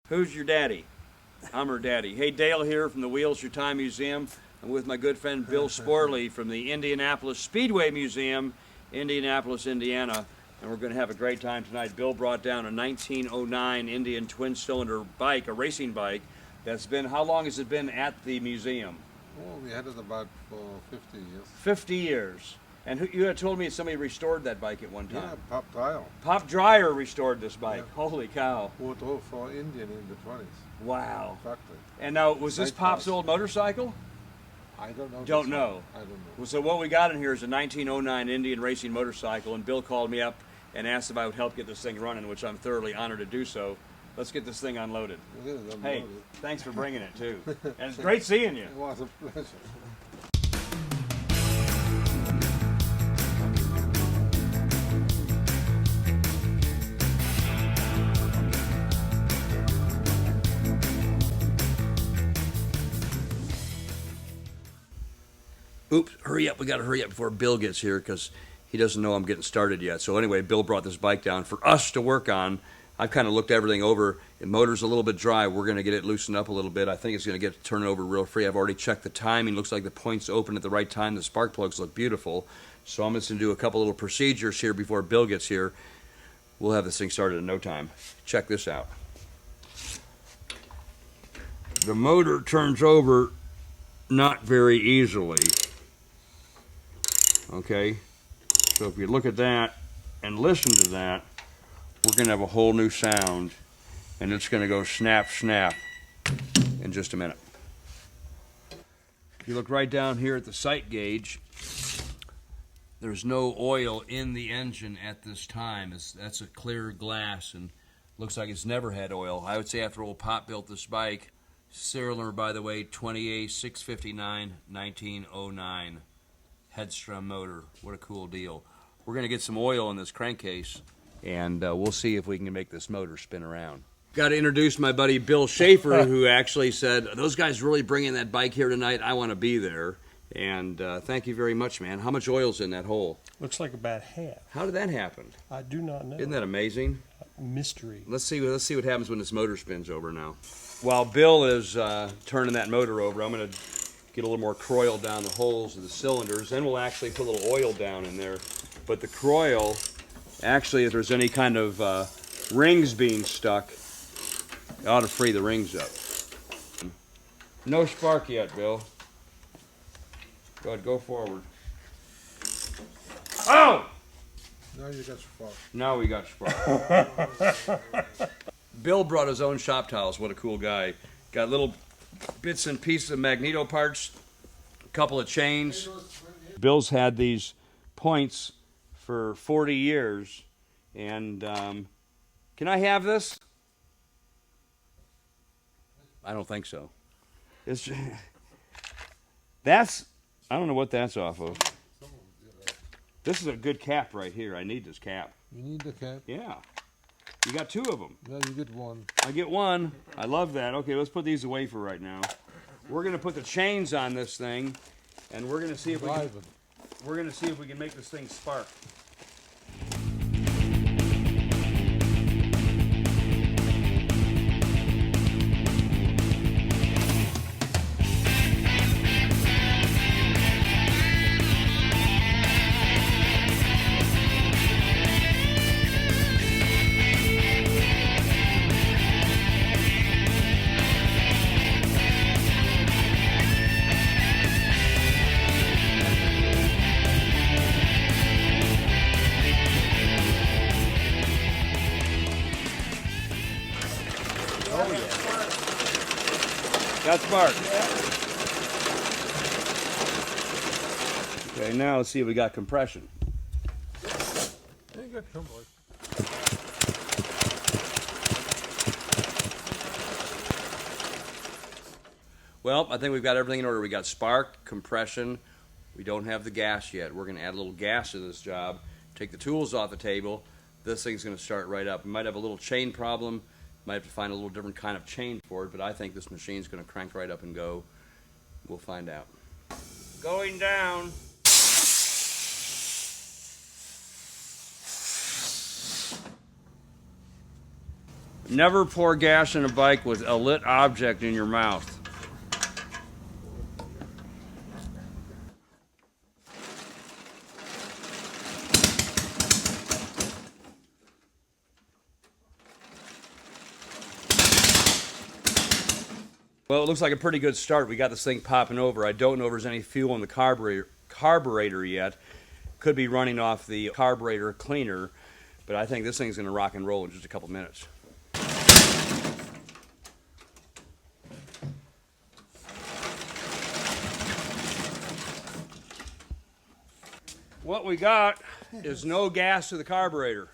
Who's your daddy? I'm her daddy. Hey, Dale here from the Wheels Your Time Museum. I'm with my good friend Bill Sporley from the Indianapolis Speedway Museum, Indianapolis, Indiana. And we're going to have a great time tonight. Bill brought down a 1909 Indian twin-cylinder bike, a racing bike, that's been, how long has it been at the museum? Well, we had it about for 50 years. 50 years. And you had told me somebody restored that bike at one time. Yeah, Pop Dryer. Pop Dryer restored this bike. Yeah. Holy cow. Who drove for Indian in the 20s. Wow. Factory. And now, was this Pop's old motorcycle? I don't know. Don't know. I don't know. Well, so what we got in here is a 1909 Indian racing motorcycle, and Bill called me up and asked if I would help get this thing running, which I'm thoroughly honored to do so. Let's get this thing unloaded. Hey, thanks for bringing it too. And it's great seeing you. It was a pleasure. Oops, hurry up. We got to hurry up before Bill gets here because he doesn't know I'm getting started yet. So anyway, Bill brought this bike down for us to work on. I've kind of looked everything over. The motor's a little bit dry. We're going to get it loosened up a little bit. I think it's going to get turned over real free. I've already checked the timing. Looks like the point's open at the right time. The spark plugs look beautiful. So I'm just going to do a couple little procedures here before Bill gets here. We'll have this thing started in no time. Check this out. The motor turns over not very easily. Okay, so if you look at that and listen to that, we're going to have a whole new sound, and it's going to go snap, snap in just a minute. If you look right down here at the sight gauge, there's no oil in the engine at this time. That's a clear glass, and looks like it's never had oil. I would say after old Pop built this bike, serial number, by the way, 20A659 1909. Headstrom motor. What a cool deal. We're going to get some oil in this crankcase, and we'll see if we can make this motor spin around. Got to introduce my buddy Bill Schaefer, who actually said, those guys really bringing that bike here tonight. I want to be there. And thank you very much, man. How much oil's in that hole? Looks like about half. How did that happen? I do not know. Isn't that amazing? Mystery. Let's see what happens when this motor spins over now. While Bill is turning that motor over, I'm going to get a little more Croil down the holes of the cylinders. Then we'll actually put a little oil down in there. But the Croil, actually, if there's any kind of rings being stuck, it ought to free the rings up. No spark yet, Bill. Go ahead, go forward. Oh! Now you got spark. Now we got spark. Bill brought his own shop towels. What a cool guy. Got little bits and pieces of magneto parts, a couple of chains. Bill's had these points for 40 years, and can I have this? I don't think so. It's that's, I don't know what that's off of. This is a good cap right here. I need this cap. You need the cap? Yeah. You got two of them. Yeah, you get one. I get one. I love that. Okay, let's put these away for right now. We're going to put the chains on this thing, and we're going to see if we can make this thing spark. Oh, yeah. Got spark. Okay, now let's see if we got compression. Yeah, you got compression. Well, I think we've got everything in order. We got spark, compression. We don't have the gas yet. We're going to add a little gas to this job. Take the tools off the table. This thing's going to start right up. We might have a little chain problem. Might have to find a little different kind of chain for it, but I think this machine's going to crank right up and go. We'll find out. Going down. Never pour gas in a bike with a lit object in your mouth. Well, it looks like a pretty good start. We got this thing popping over. I don't know if there's any fuel in the carburetor yet. Could be running off the carburetor cleaner, but I think this thing's going to rock and roll in just a couple minutes. What we got is no gas to the carburetor.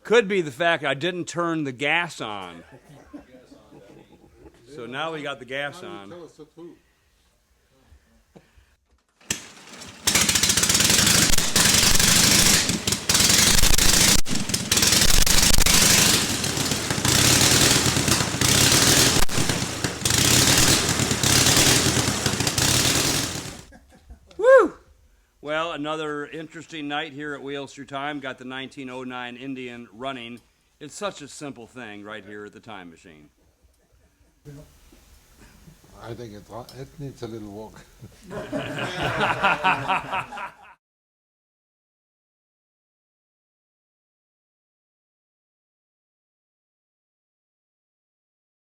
Could be the fact I didn't turn the gas on. So now we got the gas on. Tell us the truth. Woo! Well, another interesting night here at Walksler Time. Got the 1909 Indian running. It's such a simple thing right here at the time machine. I think it needs a little walk.